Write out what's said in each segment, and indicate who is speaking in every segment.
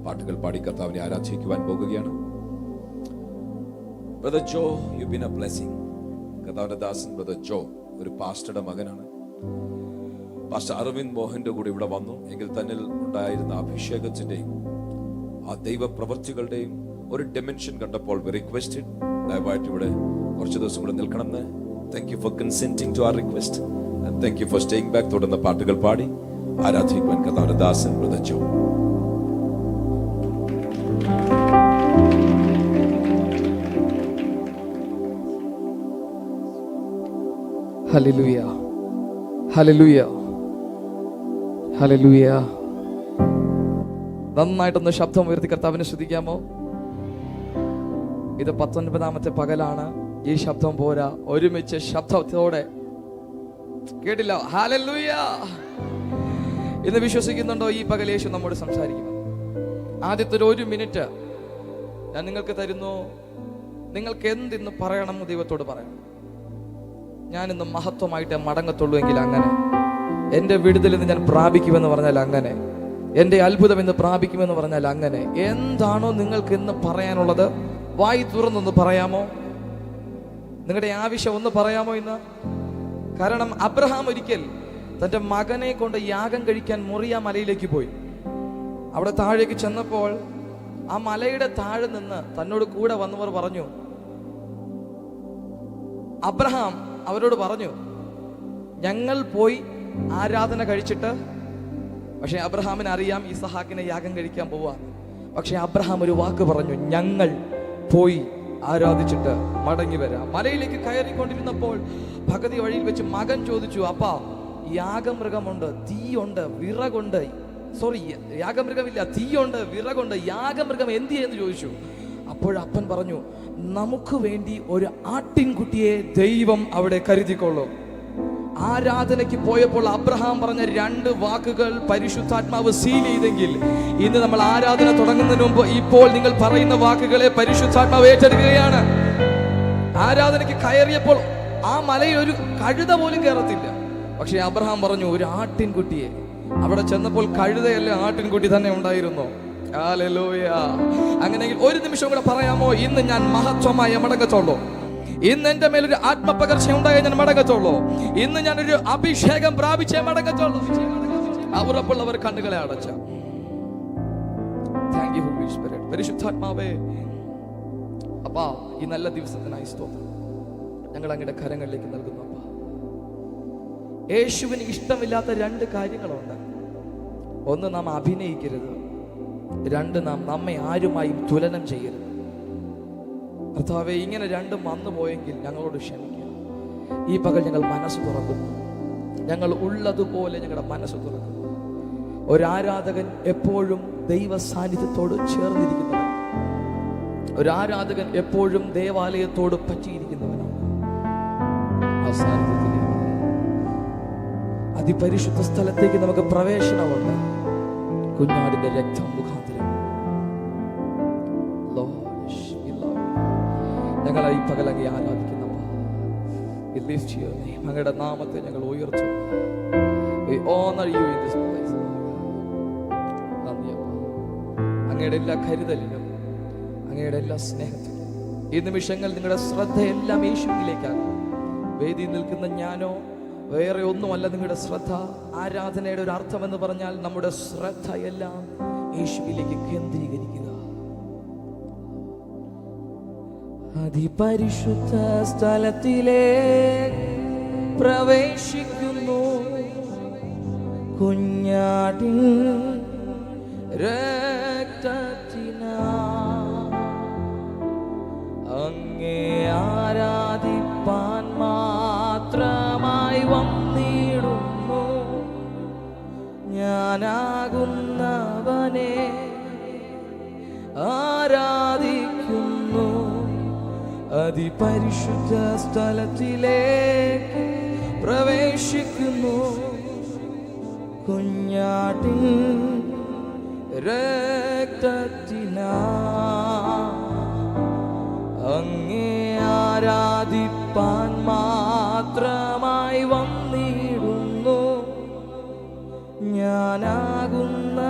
Speaker 1: പാട്ടുകൾ പാടി കർത്താവിനെ ആരാധിക്കുവാൻ പോകുകയാണ്. Brother Joe, you been a blessing. കർത്താവിന്റെ ദാസൻ ബ്രദർ ജോ ഒരു പാസ്റ്ററുടെ മകനാണ്. പാസ്റ്റർ അരവിന്ദ് മോഹന്റെ കൂടെ ഇവിടെ വന്നു എങ്കിൽ തന്നിൽ ഉണ്ടായിരുന്ന അഭിഷേകത്തിന്റെയും ആ ദൈവപ്രവർത്തികളുടെയും ഒരു ഡിമെൻഷൻ കണ്ടപ്പോൾ വി റിക്വസ്റ്റഡ് ദയവായിട്ട് ഇവിടെ കുറച്ച് ദിവസം കൂടെ നിൽക്കണമെന്ന്. Thank you for consenting to our request and thank you for staying back. തുടർന്ന് പാട്ടുകൾ പാടി ആരാധിക്കുവാൻ കർത്താവിന്റെ ദാസൻ brother Joe.
Speaker 2: Hallelujah, hallelujah, hallelujah. നന്നായിട്ടൊന്ന് ശബ്ദം ഉയർത്തി കർത്താവിനെ സ്തുതിക്കാമോ? ഇത് 19ാമത്തെ പകലാണ്. ഈ ശബ്ദം പോരാ, ഒരുമിച്ച് ശബ്ദത്തോടെ കേട്ടില്ല. ഹല്ലേലൂയ. ഇന്ന് വിശ്വസിക്കുന്നുണ്ടോ ഈ പകൽ യേശു നമ്മോട് സംസാരിക്കും? ആദ്യത്തെ ഒരു മിനിറ്റ് ഞാൻ നിങ്ങൾക്ക് തരുന്നു. നിങ്ങൾക്ക് എന്തിന്ന് പറയണം ദൈവത്തോട് പറയണം. ഞാനിന്ന് മഹത്വമായിട്ട് മടങ്ങത്തുള്ളൂ എങ്കിൽ അങ്ങനെ, എൻ്റെ വിടുതൽ ഇന്ന് ഞാൻ പ്രാപിക്കുമെന്ന് പറഞ്ഞാൽ അങ്ങനെ, എൻ്റെ അത്ഭുതം ഇന്ന് പ്രാപിക്കുമെന്ന് പറഞ്ഞാൽ അങ്ങനെ. എന്താണോ നിങ്ങൾക്ക് ഇന്ന് പറയാനുള്ളത് വായി തുറന്നൊന്ന് പറയാമോ? നിങ്ങളുടെ ആവശ്യം ഒന്ന് പറയാമോ ഇന്ന്? കാരണം അബ്രഹാം ഒരിക്കൽ തൻ്റെ മകനെ കൊണ്ട് യാഗം കഴിക്കാൻ മോറിയ മലയിലേക്ക് പോയി. അവിടെ താഴേക്ക് ചെന്നപ്പോൾ ആ മലയുടെ താഴെ നിന്ന് തന്നോട് കൂടെ വന്നവർ പറഞ്ഞു, അബ്രഹാം അവരോട് പറഞ്ഞു, ഞങ്ങൾ പോയി ആരാധന കഴിച്ചിട്ട്. പക്ഷെ അബ്രഹാമിന് അറിയാം ഇസഹാക്കിനെ യാഗം കഴിക്കാൻ പോവാ. പക്ഷെ അബ്രഹാം ഒരു വാക്ക് പറഞ്ഞു, ഞങ്ങൾ പോയി ആരാധിച്ചിട്ട് മടങ്ങി വരാം. മലയിലേക്ക് കയറിക്കൊണ്ടിരുന്നപ്പോൾ പകുതി വഴിയിൽ വെച്ച് മകൻ ചോദിച്ചു, അപ്പാ യാഗമൃഗമുണ്ട്, തീയുണ്ട്, വിറകുണ്ട്. സോറി, യാഗമൃഗമില്ല, തീയുണ്ട്, വിറകുണ്ട്, യാഗമൃഗം എന്ത് ചെയ്യുന്നു ചോദിച്ചു. അപ്പോഴപ്പൻ പറഞ്ഞു, നമുക്ക് വേണ്ടി ഒരു ആട്ടിൻകുട്ടിയെ ദൈവം അവിടെ കരുതിക്കൊള്ളും. ആരാധനയ്ക്ക് പോയപ്പോൾ അബ്രഹാം പറഞ്ഞ 2 വാക്കുകൾ പരിശുദ്ധാത്മാവ് സീൽ ചെയ്തെങ്കിൽ ഇന്ന് നമ്മൾ ആരാധന തുടങ്ങുന്നതിന് മുമ്പ് ഇപ്പോൾ നിങ്ങൾ പറയുന്ന വാക്കുകളെ പരിശുദ്ധാത്മാവ് ഏറ്റെടുക്കുകയാണ്. ആരാധനയ്ക്ക് കയറിയപ്പോൾ ആ മലയിൽ ഒരു കഴുത പോലും കയറത്തില്ല. പക്ഷെ അബ്രഹാം പറഞ്ഞു ഒരു ആട്ടിൻകുട്ടിയെ. അവിടെ ചെന്നപ്പോൾ കഴുതയല്ല, ആട്ടിൻകുട്ടി തന്നെ ഉണ്ടായിരുന്നു. ഹല്ലേലൂയ. അങ്ങനെയെങ്കിൽ ഒരു നിമിഷം കൂടെ പറയാമോ? ഇന്ന് ഞാൻ മഹത്വമായി മടങ്ങത്തുള്ളൂ. ഇന്ന് എന്റെ മേലൊരു ആത്മപകർച്ച ഉണ്ടായി ഞാൻ മടങ്ങത്തുള്ളൂ. ഇന്ന് ഞാനൊരു അഭിഷേകം പ്രാപിച്ചേ മടങ്ങത്തുള്ളൂ. ഉറപ്പുള്ളവർ കണ്ണുകളെ അടച്ച. Thank you holy spirit. പരിശുദ്ധാത്മാവേ, അപ്പാ ഈ നല്ല ദിവസത്തിനായി സ്തോത്രം. ഞങ്ങൾ അങ്ങയുടെ കരങ്ങളിലേക്ക് നൽകുന്നു. അപ്പാ, യേശുവിന് ഇഷ്ടമില്ലാത്ത 2 കാര്യങ്ങളുണ്ട്. ഒന്ന്, നാം അഭിനയിക്കരുത്. 2, നാം നമ്മെ ആരുമായും തുലനം ചെയ്യരുത്. കർത്താവേ, ഇങ്ങനെ 2 വന്നു പോയെങ്കിൽ ഞങ്ങളോട് ക്ഷമിക്കുക. ഈ പകൽ ഞങ്ങൾ മനസ്സ് തുറക്കുന്നു. ഞങ്ങൾ ഉള്ളതുപോലെ ഞങ്ങളുടെ മനസ്സ് തുറക്കുന്നു. ഒരാരാധകൻ എപ്പോഴും ദൈവ സാന്നിധ്യത്തോട് ചേർന്നിരിക്കുന്നവൻ. ഒരാരാധകൻ എപ്പോഴും ദേവാലയത്തോട് പറ്റിയിരിക്കുന്നവനാണ്. ആ സാന്നിധ്യത്തിലേക്ക്, അതിപരിശുദ്ധ സ്ഥലത്തേക്ക് നമുക്ക് പ്രവേശനമുണ്ട്. കുഞ്ഞാടിന്റെ രക്തം മുഖാന്തരം ഞങ്ങളെ ഈ പകലങ്ങി ആരാധിക്കുന്നു. അങ്ങയുടെ നാമത്തെ ഞങ്ങൾ ഉയർത്തുന്നു. അങ്ങയുടെ എല്ലാ കരുതലിലും, അങ്ങയുടെ എല്ലാ സ്നേഹത്തിലും ഈ നിമിഷങ്ങൾ നിങ്ങളുടെ ശ്രദ്ധയെല്ലാം യേശുവിലേക്കാണ്. വേദിയിൽ നിൽക്കുന്ന ഞാനോ വേറെ ഒന്നുമല്ല. നിങ്ങളുടെ ശ്രദ്ധ, ആരാധനയുടെ ഒരു അർത്ഥം എന്ന് പറഞ്ഞാൽ നമ്മുടെ ശ്രദ്ധ എല്ലാം യേശുവിലേക്ക് കേന്ദ്രീകരിക്കുക. അതിപരിശുദ്ധ സ്ഥലത്തിലേക്ക് പ്രവേശിക്കുന്നു. കുഞ്ഞാടിൻ രക്തത്തിനാൽ അങ്ങേ ആരാധിപ്പാൻ മാത്രമായി വന്നിടുന്നു. ഞാനാകുന്നവനെ ആരാധിക്കുന്നു. അതിപരിശുദ്ധ സ്ഥലത്തിലേക്ക് പ്രവേശിക്കുന്നു. കുഞ്ഞാട്ടിൻ രക്തത്തിനാൽ അങ്ങേ ആരാധിപ്പാൻ മാത്രമായി വന്നിടുന്നു. ഞാനാകുന്നവനെ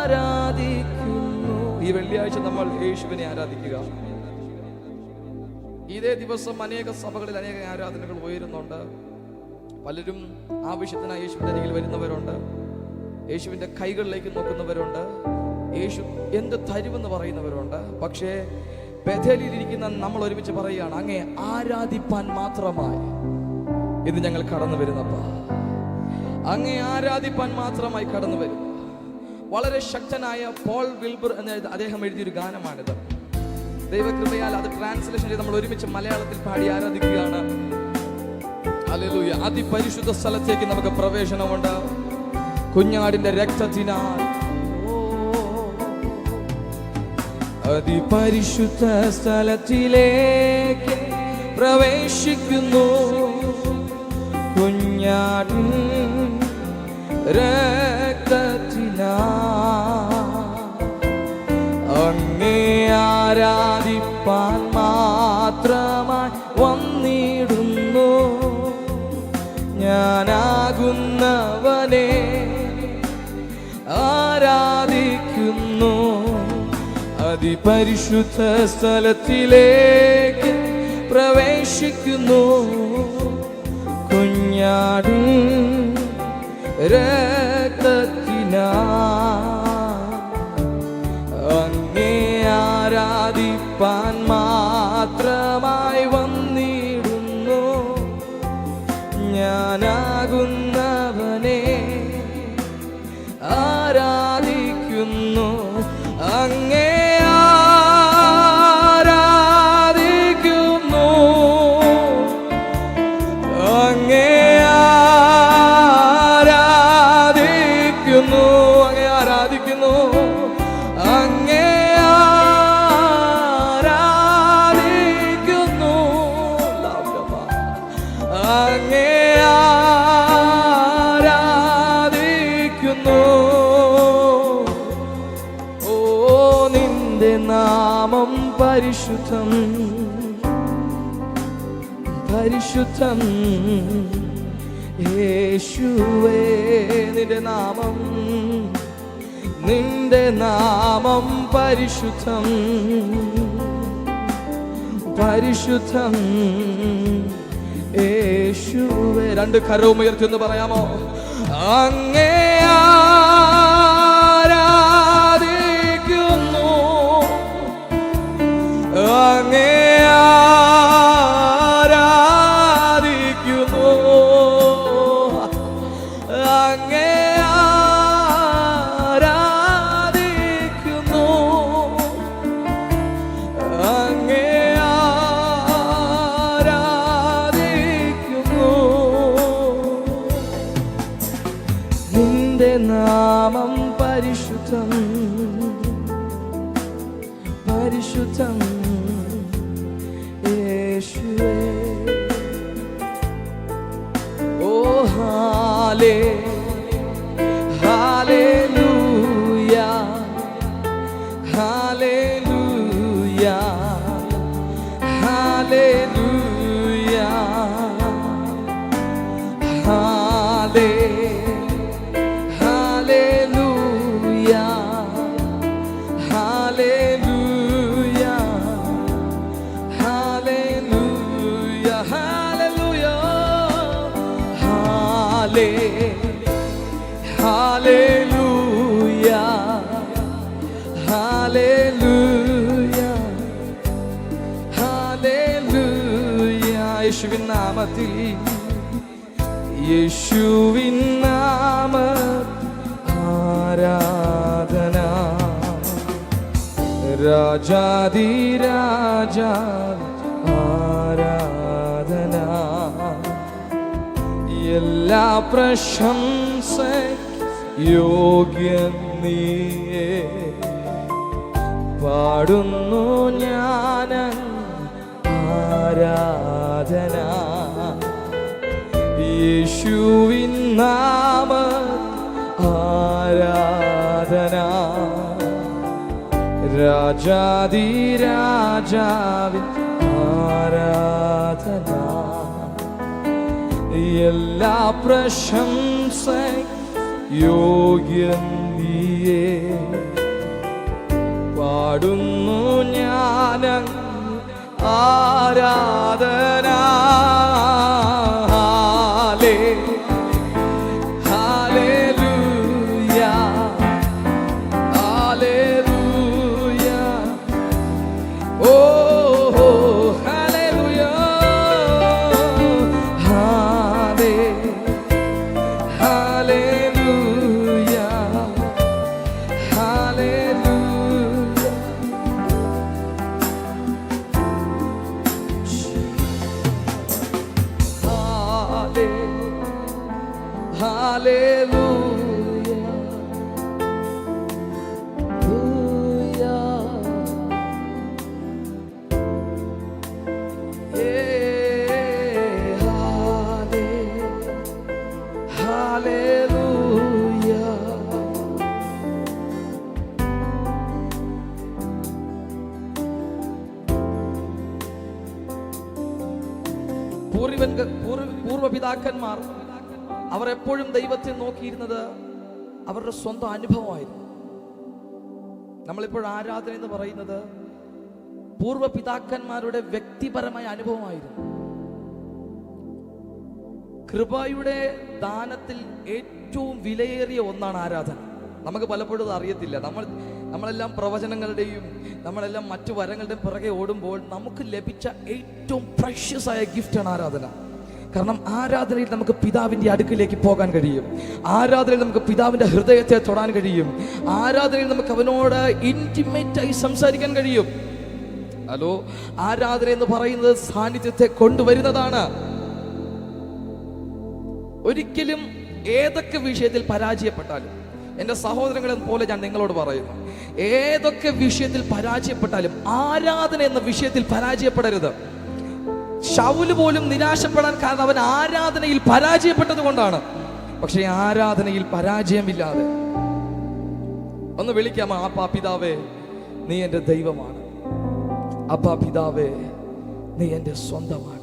Speaker 2: ആരാധിക്കുന്നു. ഈ വെള്ളിയാഴ്ച നമ്മൾ യേശുവിനെ ആരാധിക്കുക. ഇതേ ദിവസം അനേക സഭകളിൽ അനേക ആരാധനകൾ ഉയരുന്നുണ്ട്. പലരും ആവശ്യത്തിനായി യേശുവിന്റെ അരികിൽ വരുന്നവരുണ്ട്, യേശുവിന്റെ കൈകളിലേക്ക് നോക്കുന്നവരുണ്ട്, യേശു എന്ത് തരുമെന്ന് പറയുന്നവരുണ്ട്. പക്ഷേ ബഥേലിരിക്കുന്ന നമ്മൾ ഒരുമിച്ച് പറയുകയാണ്, അങ്ങേ ആരാധിപ്പാൻ മാത്രമായി ഇന്ന് ഞങ്ങൾ കടന്നു വരുന്നപ്പ, അങ്ങേ ആരാധിപ്പാൻ മാത്രമായി കടന്നു വരും. വളരെ ശക്തനായ പോൾ വിൽബർ എന്ന അദ്ദേഹം എഴുതിയൊരു ഗാനമാണിത്. ദൈവകൃപയാൽ അത് ട്രാൻസ്ലേഷൻ ചെയ്ത് നമ്മൾ ഒരുമിച്ച് മലയാളത്തിൽ പാടി ആരാധിക്കുകയാണ്. ഹല്ലേലൂയ. അതിപരിശുദ്ധ സ്ഥലത്തേക്ക് നമുക്ക് പ്രവേശനമുണ്ട് കുഞ്ഞാടിന്റെ രക്തത്തിനാൽ. അതിപരിശുദ്ധ സ്ഥലത്തിലേക്ക് പ്രവേശിക്കുന്നു കുഞ്ഞാടിൻ രക്തത്തിനാൽ. അങ്ങേ ആരാധിപ്പാൻ മാത്രമായി വന്നിടുന്നു ഞാനാകുന്നവനെ ആരാധിക്കുന്നു. അതിപരിശുദ്ധ സ്ഥലത്തിലേക്ക് പ്രവേശിക്കുന്നു കുഞ്ഞാടിൻ രക്തത്തിനാൽ. അങ്ങേ ആരാധിപ്പാൻ മാത്രമായി വന്നിടുന്നു ഞാനാകുന്നവനെ ആരാധിക്കുന്നു. അങ്ങേ ആരാധിക്കുന്നു, അങ്ങേ ആരാധിക്കുന്നു, അങ്ങേ ആരാധിക്കുന്നു, അങ്ങേ ആരാധിക്കുന്നു, അങ്ങേ ആരാധിക്കുന്നു. ഓ നിന്റെ നാമം പരിശുദ്ധം, പരിശുദ്ധം യേശുവേ. നിന്റെ നാമം, നിന്റെ നാമം പരിശുദ്ധം, പരിശുദ്ധം യേശുവേ. രണ്ട് കരവും ഉയർത്തിയൊന്ന് പറയാമോ? അങ്ങേ ആരാധിക്കുന്നു, അങ്ങേ ആരാധിക്കുന്നു, അങ്ങേ ആരാധിക്കുന്നു, അങ്ങേ ആരാധിക്കുന്നു. നിന്റെ നാമം പരിശുദ്ധം, പരിശുദ്ധം യേശുവേ. Oh hallelujah, hallelujah, hallelujah, hallelujah, hallelujah, hallelujah, hallelujah, hallelujah, hallelujah, hallelujah. യേശുവിൻ നാമത്തിൽ, യേശുവിൻ നാമത്തിൽ ആരാധന. രാജാധിരാജ ആരാധന. എല്ലാ പ്രശംസ യോഗ്യൻ നീയേ. പാടുന്നു ഞാൻ ആരാധന. യേശുവിൻ നാമത്തിൽ ആരാധന. രാജാധിരാജാവിൻ ആരാധന. എല്ലാ പ്രശംസ യോഗ്യൻ നീ. സ്തുതിയെ പാടുന്നു ഞാൻ ആരാധന. ഹല്ലേലൂയ ഹല്ലേലൂയ ഓ ഹല്ലേലൂയ ഹല്ലേലൂയ ഹല്ലേലൂയ. പൂർവപിതാക്കന്മാർ അവർ എപ്പോഴും ദൈവത്തെ നോക്കിയിരുന്നത് അവരുടെ സ്വന്തം അനുഭവമായിരുന്നു. നമ്മളിപ്പോൾ ആരാധന എന്ന് പറയുന്നത് പൂർവപിതാക്കന്മാരുടെ വ്യക്തിപരമായ അനുഭവമായിരുന്നു. കൃപയുടെ ദാനത്തിൽ ഏറ്റവും വിലയേറിയ ഒന്നാണ് ആരാധന. നമുക്ക് പലപ്പോഴും അത് അറിയത്തില്ല. നമ്മളെല്ലാം പ്രവചനങ്ങളുടെയും നമ്മളെല്ലാം മറ്റു വരങ്ങളുടെയും പുറകെ ഓടുമ്പോൾ നമുക്ക് ലഭിച്ച ഏറ്റവും പ്രഷ്യസ് ആയ ഗിഫ്റ്റാണ് ആരാധന. കാരണം ആരാധനയിൽ നമുക്ക് പിതാവിൻ്റെ അടുക്കിലേക്ക് പോകാൻ കഴിയും. ആരാധനയിൽ നമുക്ക് പിതാവിൻ്റെ ഹൃദയത്തെ തൊടാൻ കഴിയും. ആരാധനയിൽ നമുക്ക് അവനോട് ഇൻറ്റിമേറ്റായി സംസാരിക്കാൻ കഴിയും. ഹലോ, ആരാധന എന്ന് പറയുന്നത് സാന്നിധ്യത്തെ കൊണ്ടുവരുന്നതാണ്. ഒരിക്കലും ഏതൊക്കെ വിഷയത്തിൽ പരാജയപ്പെട്ടാലും, എൻ്റെ സഹോദരങ്ങളെ പോലെ ഞാൻ നിങ്ങളോട് പറയുന്നു, ഏതൊക്കെ വിഷയത്തിൽ പരാജയപ്പെട്ടാലും ആരാധന എന്ന വിഷയത്തിൽ പരാജയപ്പെടരുത്. ശൗല് പോലും നിരാശപ്പെടാൻ കാരണം അവൻ ആരാധനയിൽ പരാജയപ്പെട്ടത് കൊണ്ടാണ്. പക്ഷേ ആരാധനയിൽ പരാജയമില്ലാതെ ഒന്ന് വിളിക്കാമോ? അപ്പാ പിതാവേ, നീ എൻ്റെ ദൈവമാണ്. അപ്പാ പിതാവേ, നീ എൻ്റെ സ്വന്തമാണ്.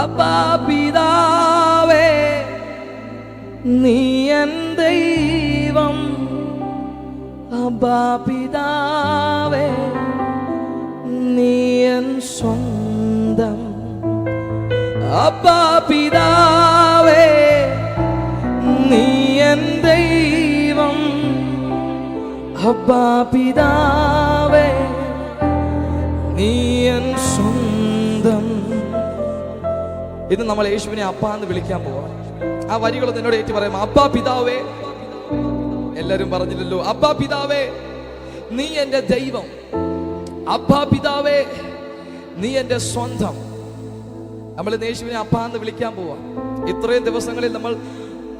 Speaker 2: അപ്പാ പിതാവേ, നീ എൻ ദൈവം. അപ്പാ പിതാവേ, നീ എൻ സ്വന്തം. അപ്പാ പിതാവേ, നീ എൻ ദൈവം. അപ്പാ പിതാവേ, നീ എൻ സ്വന്തം. ഇന്ന് നമ്മൾ യേശുവിനെ അപ്പാ എന്ന് വിളിക്കാൻ പോവാം. ആ വരികളൊന്നും എന്നോട് ഏറ്റു പറയാം. അപ്പാ പിതാവേ, എല്ലാരും പറഞ്ഞില്ലല്ലോ. അപ്പാ പിതാവേ, നീ എൻ്റെ ദൈവം. അപ്പാ പിതാവേ, നീ എൻ്റെ സ്വന്തം. നമ്മൾ യേശുവിനെ അപ്പാ എന്ന് വിളിക്കാൻ പോവാം. ഇത്രയും ദിവസങ്ങളിൽ നമ്മൾ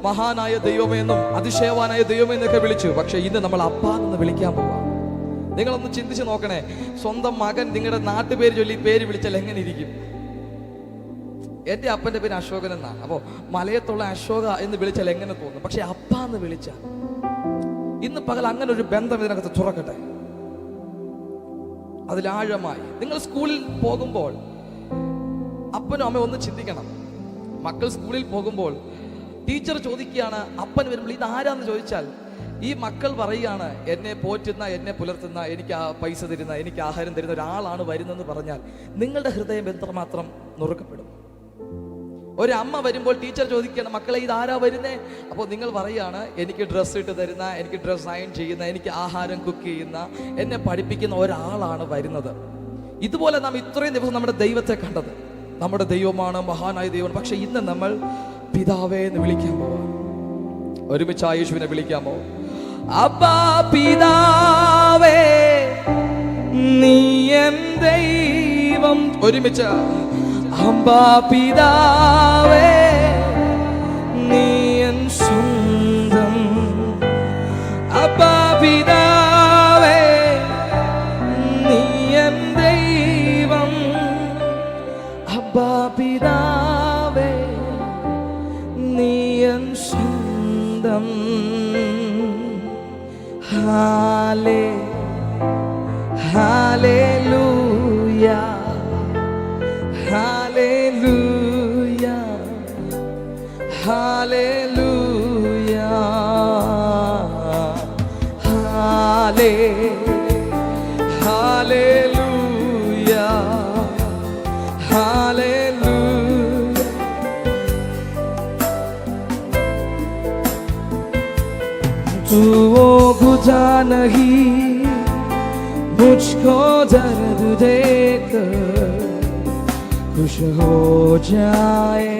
Speaker 2: മഹാനായ ദൈവമെന്നും അതിശയവാനായ ദൈവമെന്നൊക്കെ വിളിച്ചു. പക്ഷെ ഇന്ന് നമ്മൾ അപ്പാ എന്ന് വിളിക്കാൻ പോവാം. നിങ്ങളൊന്ന് ചിന്തിച്ച് നോക്കണേ. സ്വന്തം മകൻ നിങ്ങളുടെ നാട്ടുപേര് ചൊല്ലി പേര് വിളിച്ചാൽ എങ്ങനെ ഇരിക്കും? എൻ്റെ അപ്പൻ്റെ പേര് അശോകൻ എന്നാ. അപ്പോൾ മലയത്തുള്ള അശോക എന്ന് വിളിച്ചാൽ എങ്ങനെ തോന്നും? പക്ഷെ അപ്പ എന്ന് വിളിച്ചാൽ ഇന്ന് പകൽ അങ്ങനെ ഒരു ബന്ധം ഇതിനകത്ത് തുറക്കട്ടെ, അതിലാഴമായി. നിങ്ങൾ സ്കൂളിൽ പോകുമ്പോൾ അപ്പനും അമ്മയും ഒന്ന് ചിന്തിക്കണം. മക്കൾ സ്കൂളിൽ പോകുമ്പോൾ ടീച്ചർ ചോദിക്കുകയാണ്, അപ്പൻ വരുമ്പോൾ ഇത് ആരാന്ന് ചോദിച്ചാൽ ഈ മക്കൾ പറയുകയാണ്, എന്നെ പോറ്റുന്ന, എന്നെ പുലർത്തുന്ന, എനിക്ക് പൈസ തരുന്ന, എനിക്ക് ആഹാരം തരുന്ന ഒരാളാണ് വരുന്നതെന്ന് പറഞ്ഞാൽ നിങ്ങളുടെ ഹൃദയം എത്രമാത്രം നുറുക്കപ്പെടും? ഒരമ്മ വരുമ്പോൾ ടീച്ചർ ചോദിക്കുകയാണ്, മക്കളെ ഇത് ആരാ വരുന്നേ? അപ്പോൾ നിങ്ങൾ പറയുകയാണ്, എനിക്ക് ഡ്രസ്സ് ഇട്ട് തരുന്ന, എനിക്ക് ഡ്രസ്സ് അയൺ ചെയ്യുന്ന, എനിക്ക് ആഹാരം കുക്ക് ചെയ്യുന്ന, എന്നെ പഠിപ്പിക്കുന്ന ഒരാളാണ് വരുന്നത്. ഇതുപോലെ നാം ഇത്രയും ദിവസം നമ്മുടെ ദൈവത്തെ കണ്ടത് നമ്മുടെ ദൈവമാണ്, മഹാനായ ദൈവമാണ്. പക്ഷെ ഇന്ന് നമ്മൾ പിതാവേ എന്ന് വിളിക്കാൻ പോവാം. ഒരുമിച്ച് യേശുവിനെ വിളിക്കാമോ? അപ്പാ പിതാവേ, നീ എൻ ദൈവം. ഒരുമിച്ച് അപ്പാ പിതാവേ, നീ എൻ സ്വന്തം. അപ്പാ പിതാവേ, നീ എൻ ദൈവം. അപ്പാ പിതാവേ, നീ എൻ സ്വന്തം. Hallelujah, hallelujah, hallelujah. तू वो बुझा नहीं मुझको दर्द देकर खुश हो जाए।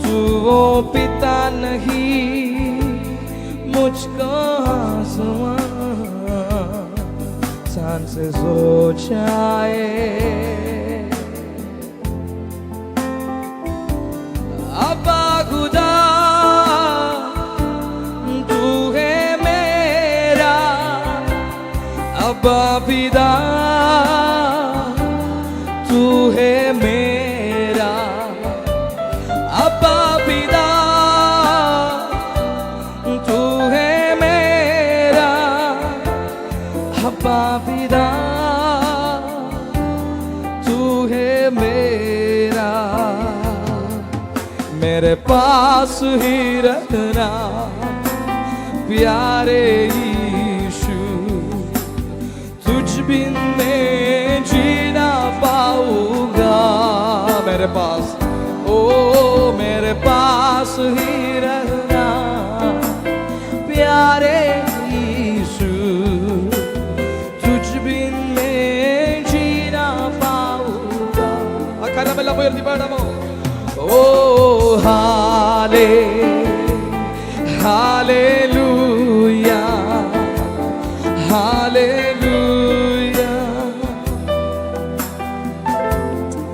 Speaker 2: तू वो पिता नहीं मुझको आसमान से सो जाए। अब्बा खुदा तू है मेरा, अब्बा पिता तू है मेरा, अब्बा पिता तू है मेरा, अब्बा पिता तू है मेरा। मेरे पास ही रहना प्यारे यीशु, तुझ बिन मैं जीना पाऊंगा। मेरे पास, ओ मेरे पास ही रहना प्यारे यीशु, तुझ बिन मैं जीना पाऊंगा। Karamello uയർത്തി പാടാമോ? ഓ ഹല്ലേലൂയ ഹല്ലേലൂയ ഹല്ലേലൂയ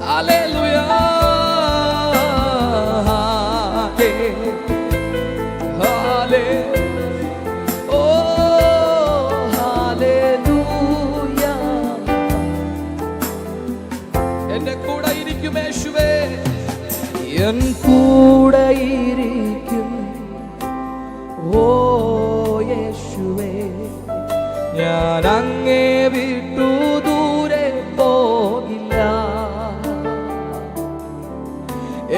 Speaker 2: ഹല്ലേലൂയ ഓ ഹല്ലേലൂയ. എന്റെ കൂടെ ഇരിക്കും യേശുവേ, എൻ കൂടെ ഇരിക്കും ഓ യേശുവേ, ഞാൻ അങ്ങേ വിട്ടു ദൂരെ പോകില്ല.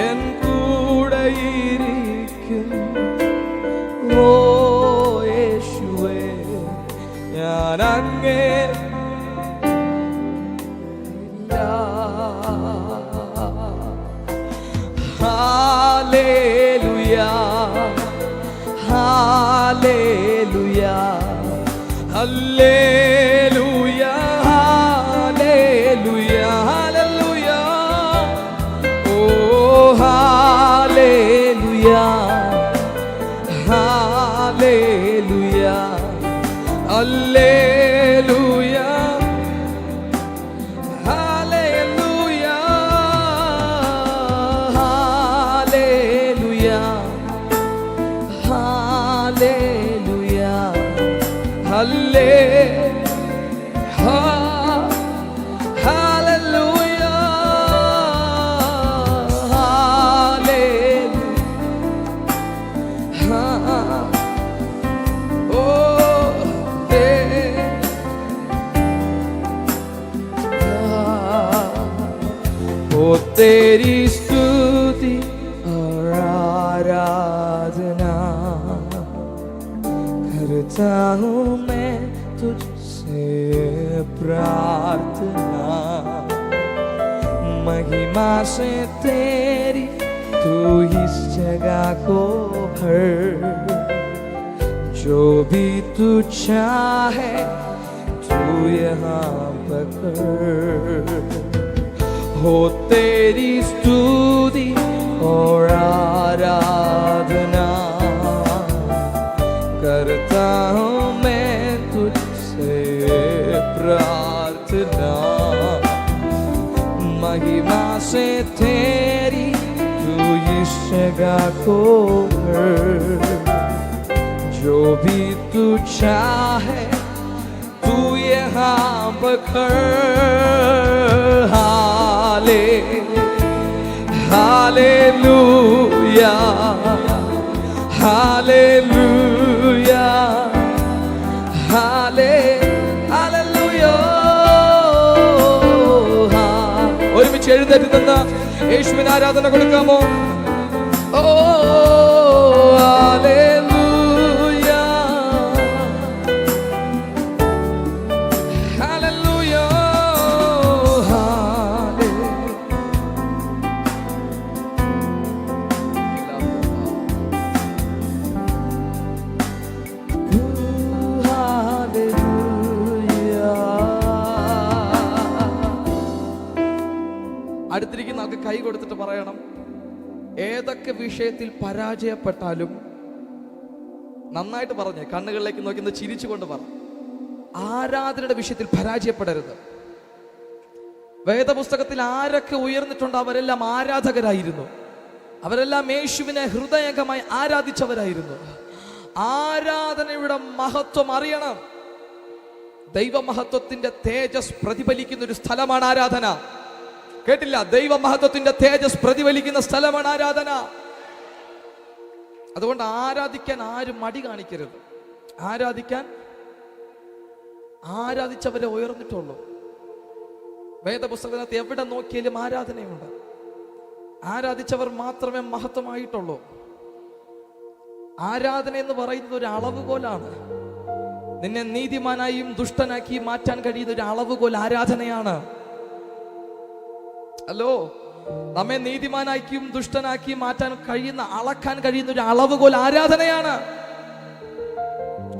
Speaker 2: എൻ കൂടെ ഇരിക്കും ഓ യേശുവേ, ഞാൻ അങ്ങേ Hallelujah, hallelujah, hallelujah, hallelujah, oh hallelujah, hallelujah, hallelujah, hallelujah, hallelujah, hallelujah, hallelujah, hallelujah, oh ओ तेरी स्तुति और आराधना करता हूँ मैं तुझसे प्रार्थना। महिमा से तेरी तू इस जगह को भर, जो भी तू चाहे तू यहाँ पकड़। हो तेरी स्तुति और आराधना करता हूँ मैं तुझसे प्रार्थना। महिमा से तेरी तू इस जगह को भर, जो भी तू चाहे तू यहाँ पकड़। Hallelujah, hallelujah, hallelujah. ഒരുമിച്ച് എഴുന്നേറ്റ് നിന്ന് യേശുവിന് ആരാധന കൊടുക്കാമോ? ഓ hallelujah, hallelujah, hallelujah. കൈ കൊടുത്തിട്ട് പറയണം, ഏതൊക്കെ വിഷയത്തിൽ പരാജയപ്പെട്ടാലും, നന്നായിട്ട് പറഞ്ഞ് കണ്ണുകളിലേക്ക് നോക്കി ചിരിച്ചുകൊണ്ട് പറ, ആരാധനയുടെ വിഷയത്തിൽ പരാജയപ്പെടരുത്. വേദപുസ്തകത്തിൽ ആരൊക്കെ ഉയർന്നിട്ടുണ്ടോ അവരെല്ലാം ആരാധകരായിരുന്നു. അവരെല്ലാം യേശുവിനെ ഹൃദയംഗമായി ആരാധിച്ചവരായിരുന്നു. ആരാധനയുടെ മഹത്വം അറിയണം. ദൈവമഹത്വത്തിന്റെ തേജസ് പ്രതിഫലിക്കുന്ന ഒരു സ്ഥലമാണ് ആരാധന. കേട്ടില്ല? ദൈവമഹത്വത്തിന്റെ തേജസ് പ്രതിഫലിക്കുന്ന സ്ഥലമാണ് ആരാധന. അതുകൊണ്ട് ആരാധിക്കാൻ ആരും മടി കാണിക്കരുത്. ആരാധിച്ചവരെ ഉയർന്നിട്ടുള്ളൂ. വേദപുസ്തകത്തിനകത്ത് എവിടെ നോക്കിയാലും ആരാധനയുണ്ട്. ആരാധിച്ചവർ മാത്രമേ മഹത്വമായിട്ടുള്ളൂ. ആരാധന എന്ന് പറയുന്നത് ഒരു അളവുകോലാണ്. നിന്നെ നീതിമാനായും ദുഷ്ടനാക്കി മാറ്റാൻ കഴിയുന്ന ഒരു അളവുകോൽ ആരാധനയാണ്. ഹലോ, നമ്മെ നീതിമാനാക്കിയും ദുഷ്ടനാക്കി മാറ്റാൻ കഴിയുന്ന, അളക്കാൻ കഴിയുന്ന ഒരു അളവുകോൽ ആരാധനയാണ്.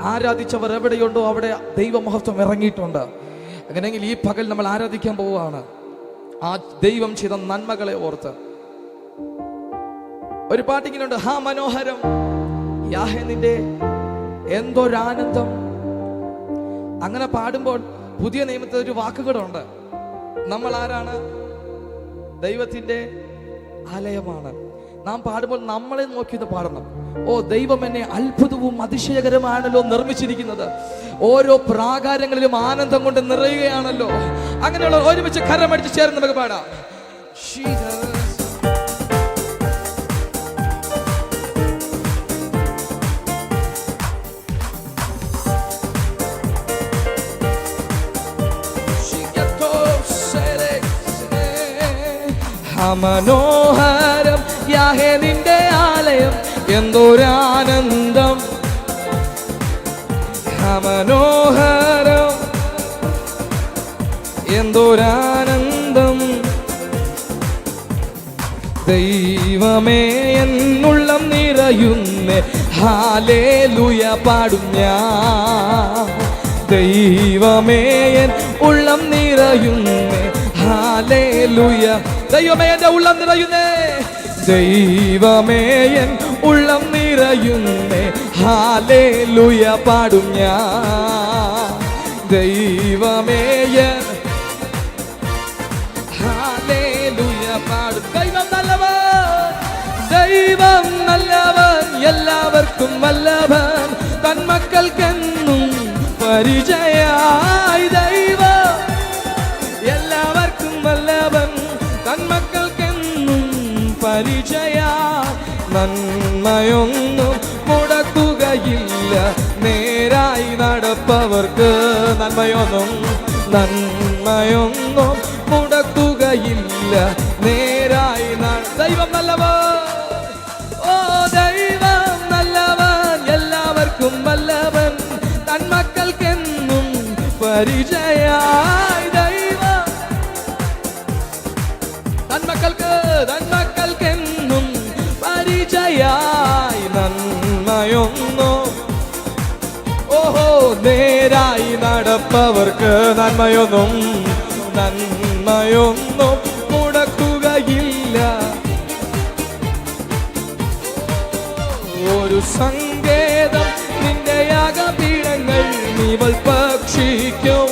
Speaker 2: ആരാധിച്ചവർ എവിടെയുണ്ടോ അവിടെ ദൈവമഹത്വം ഇറങ്ങിയിട്ടുണ്ട്. അങ്ങനെയെങ്കിൽ ഈ പകൽ നമ്മൾ ആരാധിക്കാൻ പോവുകയാണ്. ആ ദൈവം ചെയ്ത നന്മകളെ ഓർത്ത് ഒരു പാട്ടിങ്ങനുണ്ട്, ഹാ മനോഹരം യാഹേ നിന്റെ എന്തൊരാനന്ദം. അങ്ങനെ പാടുമ്പോൾ പുതിയ നിയമത്തിൽ ഒരു വാക്കുകളുണ്ട്. നമ്മൾ ആരാണ്? ദൈവത്തിന്റെ ആലയമാണ്. നാം പാടുമ്പോൾ നമ്മളെ നോക്കിയത് പാടണം. ഓ, ദൈവം എന്നെ അത്ഭുതവും അതിശയകരമാണല്ലോ നിർമ്മിച്ചിരിക്കുന്നത്. ഓരോ പ്രാകാരങ്ങളിലും ആനന്ദം കൊണ്ട് നിറയുകയാണല്ലോ. അങ്ങനെയുള്ള ഒരുമിച്ച് കരമടിച്ച് ചേർന്ന് നമുക്ക് പാടാം. മനോഹരം യാഹേ നിന്റെ ആലയം എന്തൊരാനന്ദം. മനോഹരം എന്തൊരാനന്ദം. ദൈവമേ എന്നുള്ളം നിറയുന്നേ ഹല്ലേലൂയ പാടും ഞാൻ. ദൈവമേ എൻ ഉള്ളം നിറയുന്നേ ഹല്ലേലൂയ. ദൈവമേ എന്റെ ഉള്ളം നിറയുന്നേ, ദൈവമേ എൻ ഉള്ളം നിറയുന്നേ ഹല്ലേലൂയ പാടും ഞാൻ. ദൈവമേ എൻ ഹല്ലേലൂയ പാടും. ദൈവം നല്ലവൻ, ദൈവം നല്ലവൻ, എല്ലാവർക്കും വല്ലഭൻ, തന്മക്കൾക്കെന്നും പരിചയായി. ദൈവം എല്ലാവർക്കും വല്ലഭൻ, തന്മക്കൾക്കെന്നും പരിചയാ. നന്മയൊന്നും മുടക്കുകയില്ല നേരായി നടപ്പവർക്ക്. നന്മയൊന്നും മുടക്കുകയില്ല നേരായി. ദൈവം നല്ലവൻ, ഓ ദൈവം നല്ലവൻ, എല്ലാവർക്കും വല്ലഭൻ, തന്മക്കൾക്കെന്നും പരിചയായി. ദൈവം തന്മക്കൾക്കെന്നും പരിചയായി. നന്മയൊന്നും, ഓഹോ, നേരായി നടപ്പവർക്ക് നന്മയൊന്നും മുടക്കുകയില്ല. ഒരു സങ്കേതം നിന്റെ യാഗപീഠങ്ങൾ നീവൾ ഭക്ഷിക്കും.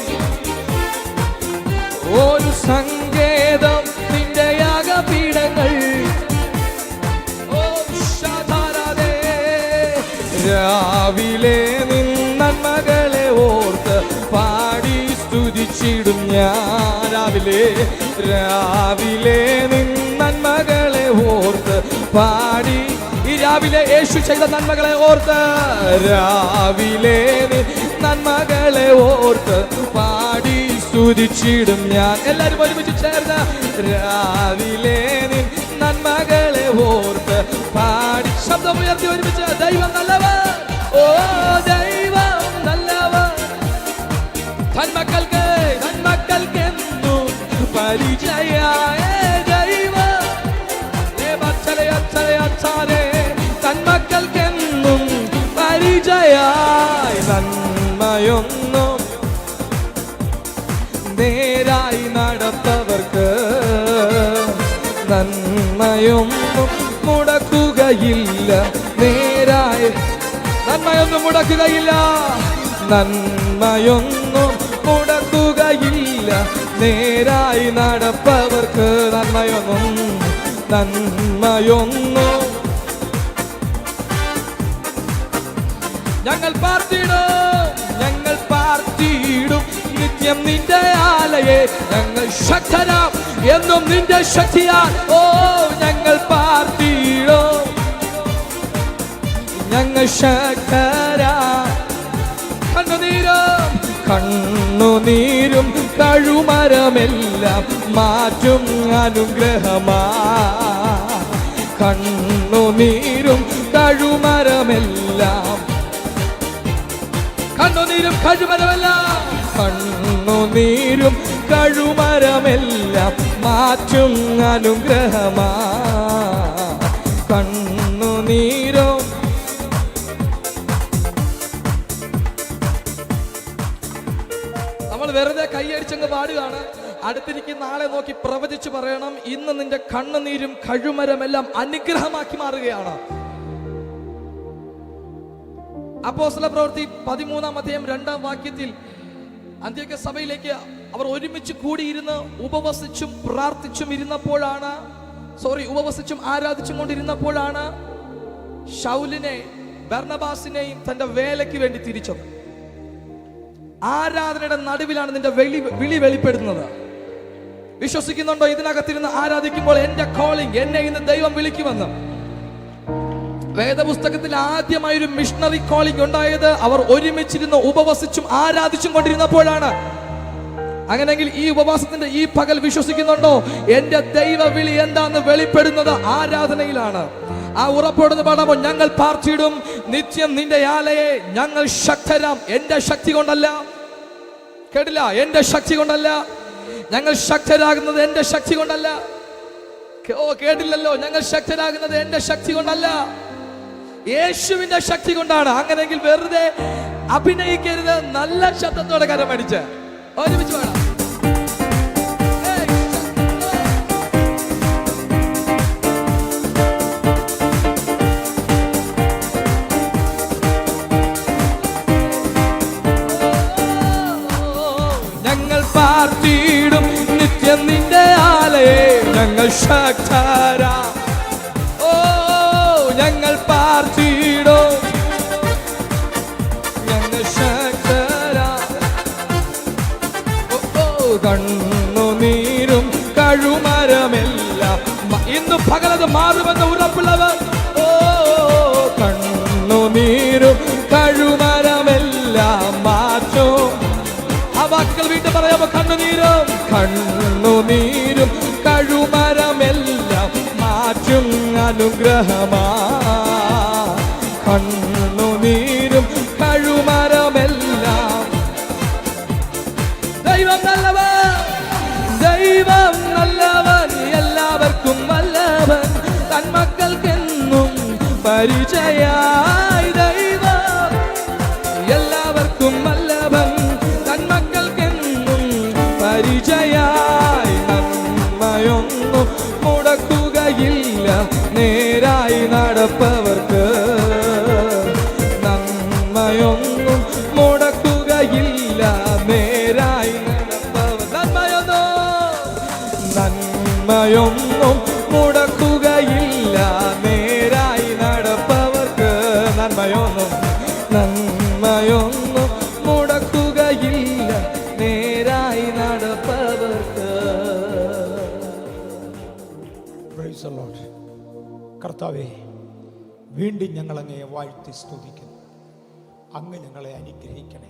Speaker 2: ഒരു സങ്കേതം നിന്റെ യാഗപീഠങ്ങൾ. രാവിലെ നിൻ നന്മകളെ ഓർത്ത് പാടി സ്തുതിച്ചിടും ഞാൻ. രാവിലെ നിൻ നന്മകളെ ഓർത്ത് പാടി. ഈ രാവിലെ യേശു ചെയ്ത നന്മകളെ ഓർത്ത്, രാവിലെ നിൻ നന്മകളെ ഓർത്ത് പാടി സ്തുതിച്ചിടും ഞാൻ. എല്ലാവരും ഒരുമിച്ച് ചേർന്ന് രാവിലെ നിൻ നന്മകളെ ഓർത്ത് പാടി. ശബ്ദമുയർത്തി ഒരുമിച്ച് ദൈവം നല്ലവൻ, ഓ ദൈവം നല്ലവൻ, തന്മക്കൾക്കെന്നും പരിചയായ. ദൈവം തന്മക്കൾക്കെന്നും പരിചയായി. നന്മയൊന്നും നേരായി നടപ്പവർക്ക്, നന്മയൊന്നും മുടക്കുകയില്ല നേരായ നന്മയൊന്നും മുടക്കുകയില്ല നന്മയൊന്നും മുടക്കുകയില്ല നേരായി നടപ്പവർക്ക് നന്മയൊന്നും ഞങ്ങൾ പാർത്തിയിടും നിത്യം നിന്റെ ആലയെ ഞങ്ങൾ ശക്തരാം എന്നും നിന്റെ ശക്തിയാൽ ഓ ഞങ്ങൾ പാർത്തിയിടും ഞങ്ങൾ ശക്തരാം കണ്ണുനീരും കഴുമരമെല്ലാം മാറ്റും അനുഗ്രഹമാ കണ്ണുനീരും കഴുമരമെല്ലാം കണ്ണുനീരും കഴുമരമെല്ലാം മാറ്റും അനുഗ്രഹമാ കണ്ണുനീരും നമ്മൾ വെറുതെ കൈയടിച്ചങ്ങ് പാടുകയാണ്. അടുത്തിരിക്കുന്ന ആളെ നോക്കി പ്രവചിച്ചു പറയണം, ഇന്ന് നിന്റെ കണ്ണുനീരും കഴുമരമെല്ലാം അനുഗ്രഹമാക്കി മാറുകയാണ്. അപ്പോസ്തലപ്രവൃത്തി 13-2 അന്ത്യോക്യ സഭയിലേക്ക് അവർ ഒരുമിച്ച് കൂടിയിരുന്ന് ഉപവസിച്ചും ആരാധിച്ചും കൊണ്ടിരുന്നപ്പോഴാണ് ശൗലിനെ ബർന്നബാസിനെയും തന്റെ വേലയ്ക്ക് വേണ്ടി തിരിച്ചത്. ആരാധനയുടെ നടുവിലാണ് നിന്റെ വിളി വെളിപ്പെടുന്നത്. വിശ്വസിക്കുന്നുണ്ടോ? ഇതിനകത്തിരുന്ന് ആരാധിക്കുമ്പോൾ എന്റെ കോളിംഗ്, എന്നെ ഇന്ന് ദൈവം വിളിക്കുമെന്ന്. വേദപുസ്തകത്തിൽ ആദ്യമായി ഒരു മിഷണറി കോളിംഗ് ഉണ്ടായത് അവർ ഒരുമിച്ചിരുന്ന് ഉപവസിച്ചും ആരാധിച്ചും കൊണ്ടിരുന്നപ്പോഴാണ്. അങ്ങനെയെങ്കിൽ ഈ ഉപവാസത്തിന്റെ ഈ പകൽ വിശ്വസിക്കുന്നുണ്ടോ? എന്റെ ദൈവ വിളി എന്താന്ന് വെളിപ്പെടുന്നത് ആരാധനയിലാണ്. ആ ഉറപ്പോടുന്ന് പാടാമോ? ഞങ്ങൾ പാർത്തിയിടും നിത്യം നിന്റെ ആലയെ ഞങ്ങൾ ശക്തരാം. എന്റെ ശക്തി കൊണ്ടല്ല, കേട്ടില്ല, എന്റെ ശക്തി കൊണ്ടല്ല. ഞങ്ങൾ ശക്തരാകുന്നത് എന്റെ ശക്തി കൊണ്ടല്ല. ഓ കേട്ടില്ലല്ലോ, ഞങ്ങൾ ശക്തരാകുന്നത് എന്റെ ശക്തി കൊണ്ടല്ല, യേശുവിന്റെ ശക്തി കൊണ്ടാണ്. അങ്ങനെയെങ്കിൽ വെറുതെ അഭിനയിക്കരുത്. നല്ല ശബ്ദത്തോടെ കരമടിച്ച് ഒരുമിച്ച് വേണം. ഞങ്ങൾ പാർത്തിയിടും നിത്യം നിന്റെ ആലയെ ഞങ്ങൾ ശക്തരാ. ഓ ഞങ്ങൾ പാർത്തിയിടും ഞങ്ങൾ ശക്തരാ. ഓ കണ്ണുനീരും കഴുമരമെല്ലാം ഇന്ന് പകലത് മാറുമെന്ന് ഉറപ്പുള്ളവർ. ഓ കണ്ണുനീരും കഴുമരമെല്ലാം മാറ്റും. ആ വാക്കുകൾ വീണ്ടും പറയാമോ? കണ്ണുനീരും കഴുമരമെല്ലാം മാറ്റും അനുഗ്രഹമാ. കണ്ണുനീരും കഴുമരമെല്ലാം. ദൈവം നല്ലവൻ, എല്ലാവർക്കും നല്ലവൻ, തന്മക്കൾക്കെന്നും പരിചയായി. ദൈവം എല്ലാവർക്കും നല്ലവൻ, തന്മക്കൾക്കെന്നും പരിചയായി. നന്മയൊന്നും മുടക്കുകയില്ല നേരായി നടപ്പവർക്ക്. നന്മയൊന്നും മുടക്കുകയില്ല നേരായി നടപ്പവർ. നന്മയൊന്നും മുടക്കുകയില്ല നേരായി നടപ്പവർക്ക്. നന്മയൊന്നും മുടക്കുകയില്ല നേരായി നടപ്പവർക്ക്.
Speaker 3: Praise the Lord. കർത്താവേ, വീണ്ടും ഞങ്ങളങ്ങയെ വാഴ്ത്തി സ്തുതിക്കുന്നു. അങ്ങ് ഞങ്ങളെ അനുഗ്രഹിക്കണേ.